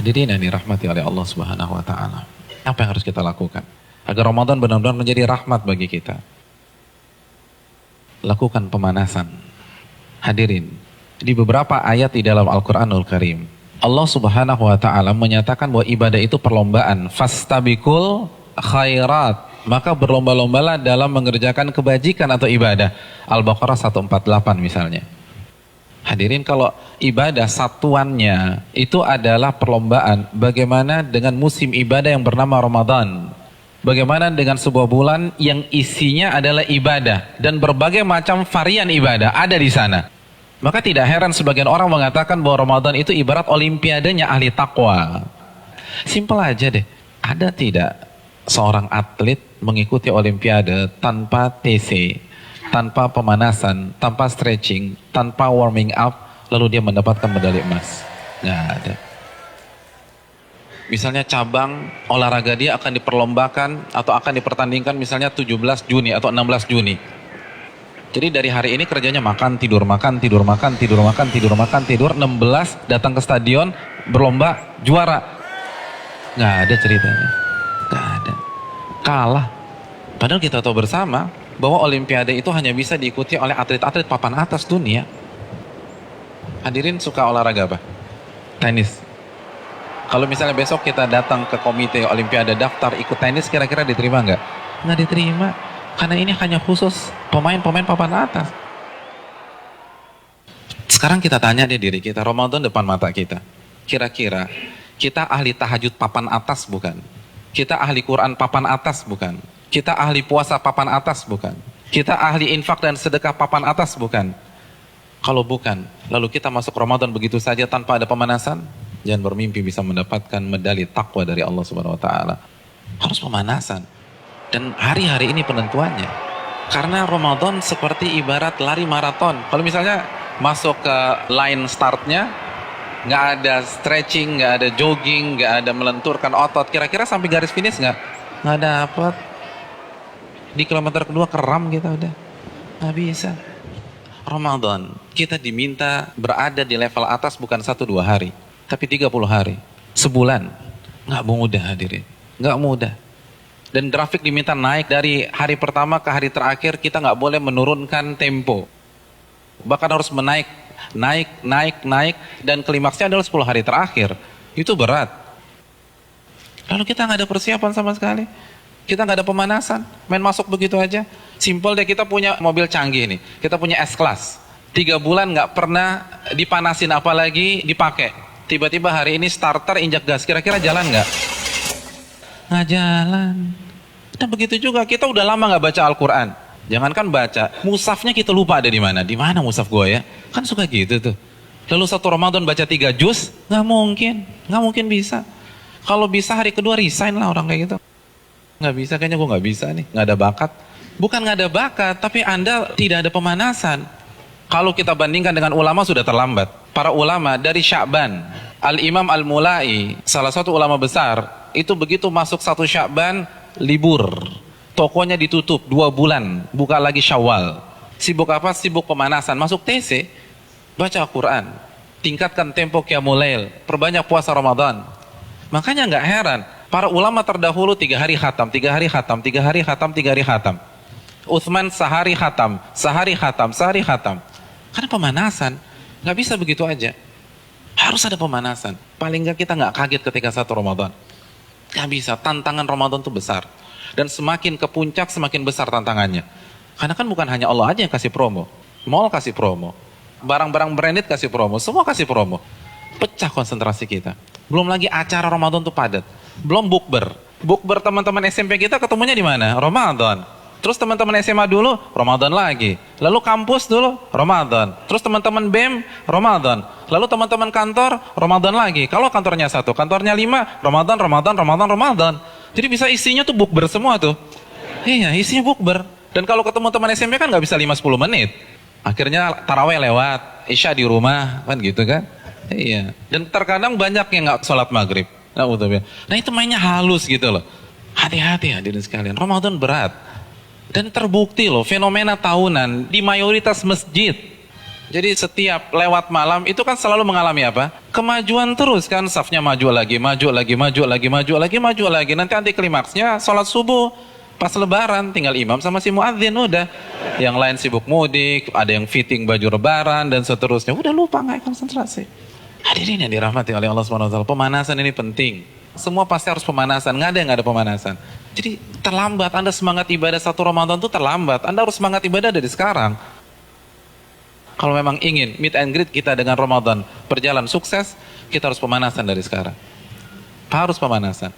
Hadirin yang dirahmati oleh Allah Subhanahu wa taala. Apa yang harus kita lakukan agar Ramadan benar-benar menjadi rahmat bagi kita? Lakukan pemanasan. Hadirin, di beberapa ayat di dalam Al-Qur'anul Karim, Allah Subhanahu wa taala menyatakan bahwa ibadah itu perlombaan. Fastabikul khairat. Maka berlomba-lombalah dalam mengerjakan kebajikan atau ibadah. Al-Baqarah 148 misalnya. Hadirin, kalau ibadah satuannya itu adalah perlombaan, bagaimana dengan musim ibadah yang bernama Ramadan? Bagaimana dengan sebuah bulan yang isinya adalah ibadah dan berbagai macam varian ibadah ada di sana? Maka tidak heran sebagian orang mengatakan bahwa Ramadan itu ibarat olimpiadenya ahli takwa. Simpel aja deh. Ada tidak seorang atlet mengikuti olimpiade tanpa TC, tanpa pemanasan, tanpa stretching, tanpa warming up, lalu dia mendapatkan medali emas? Nggak ada. Misalnya cabang olahraga dia akan diperlombakan atau akan dipertandingkan misalnya 17 Juni atau 16 Juni. Jadi dari hari ini kerjanya makan, tidur, makan, tidur, makan, tidur, makan, tidur, makan, tidur. 16 datang ke stadion, berlomba, juara. Nggak ada ceritanya. Nggak ada. Kalah. Padahal kita tahu bersama bahwa olimpiade itu hanya bisa diikuti oleh atlet-atlet papan atas dunia. Hadirin suka olahraga apa? Tenis. Kalau misalnya besok kita datang ke komite olimpiade daftar ikut tenis, kira-kira diterima nggak? Nggak diterima. Karena ini hanya khusus pemain-pemain papan atas. Sekarang kita tanya deh diri kita, Ramadan depan mata kita. Kira-kira kita ahli tahajud papan atas bukan? Kita ahli Quran papan atas bukan? Kita ahli puasa papan atas bukan? Kita ahli infak dan sedekah papan atas bukan? Kalau bukan, lalu kita masuk Ramadan begitu saja tanpa ada pemanasan? Jangan bermimpi bisa mendapatkan medali takwa dari Allah Subhanahu wa taala. Harus pemanasan. Dan hari-hari ini penentuannya. Karena Ramadan seperti ibarat lari maraton. Kalau misalnya masuk ke line startnya, nggak ada stretching, nggak ada jogging, nggak ada melenturkan otot, kira-kira sampai garis finish nggak dapet. Di kilometer kedua keram kita udah, nggak bisa. Ramadan kita diminta berada di level atas bukan 1-2 hari, tapi 30 hari, sebulan. Nggak mudah hadirin, nggak mudah. Dan grafik diminta naik dari hari pertama ke hari terakhir, kita nggak boleh menurunkan tempo, bahkan harus naik, dan klimaksnya adalah 10 hari terakhir. Itu berat. Lalu kita nggak ada persiapan sama sekali. Kita nggak ada pemanasan, main masuk begitu aja. Simpel deh, kita punya mobil canggih nih, kita punya S-Class. 3 bulan nggak pernah dipanasin apalagi dipakai. Tiba-tiba hari ini starter injak gas, kira-kira jalan nggak? Nggak jalan. Dan begitu juga, kita udah lama nggak baca Al-Quran. Jangankan baca, mushafnya kita lupa ada di mana. Di mana mushaf gue ya? Kan suka gitu tuh. Lalu satu Ramadan baca 3 juz, nggak mungkin bisa. Kalau bisa hari kedua resign lah orang kayak gitu. Nggak bisa, kayaknya gue nggak bisa nih, nggak ada bakat. Bukan nggak ada bakat, tapi Anda tidak ada pemanasan. Kalau kita bandingkan dengan ulama sudah terlambat. Para ulama dari Sya'ban, Al-Imam Al-Mulai, salah satu ulama besar, itu begitu masuk 1 Sya'ban, libur. Tokonya ditutup 2 bulan, buka lagi Syawal. Sibuk apa? Sibuk pemanasan. Masuk TC, baca Al-Quran, tingkatkan tempo Qiyamul Lail, perbanyak puasa Ramadan. Makanya nggak heran, para ulama terdahulu 3 hari khatam, 3 hari khatam, 3 hari khatam, 3 hari khatam. Utsman sehari khatam, sehari khatam, sehari khatam. Karena pemanasan, nggak bisa begitu aja. Harus ada pemanasan. Paling nggak kita nggak kaget ketika 1 Ramadan. Nggak bisa, tantangan Ramadan itu besar. Dan semakin ke puncak semakin besar tantangannya. Karena kan bukan hanya Allah aja yang kasih promo. Mall kasih promo, barang-barang branded kasih promo, semua kasih promo. Pecah konsentrasi kita. Belum lagi acara Ramadan tuh padat. Belum bukber. Bukber teman-teman SMP kita ketemunya di mana? Ramadan. Terus teman-teman SMA dulu, Ramadan lagi. Lalu kampus dulu, Ramadan. Terus teman-teman BEM, Ramadan. Lalu teman-teman kantor, Ramadan lagi. Kalau kantornya 1, kantornya 5, Ramadan. Jadi bisa isinya tuh bukber semua tuh. Iya, isinya bukber. Dan kalau ketemu teman SMP kan nggak bisa 5-10 menit. Akhirnya taraweh lewat, isya di rumah, kan gitu kan. Iya. Dan terkadang banyak yang nggak sholat maghrib. Nah itu mainnya halus gitu loh. Hati-hati hadirin sekalian, Ramadan berat. Dan terbukti loh, fenomena tahunan di mayoritas masjid. Jadi setiap lewat malam itu kan selalu mengalami apa? Kemajuan terus kan, safnya maju lagi, maju lagi, maju lagi, maju lagi, maju lagi. Nanti anti klimaksnya sholat subuh pas lebaran, tinggal imam sama si muadzin udah. Yang lain sibuk mudik, ada yang fitting baju lebaran dan seterusnya. Udah lupa, nggak konsentrasi. Hadirin yang dirahmati oleh Allah SWT, pemanasan ini penting. Semua pasti harus pemanasan, nggak ada yang nggak ada pemanasan. Jadi terlambat, Anda semangat ibadah satu Ramadan itu terlambat. Anda harus semangat ibadah dari sekarang. Kalau memang ingin meet and greet kita dengan Ramadan berjalan sukses, kita harus pemanasan dari sekarang. Harus pemanasan.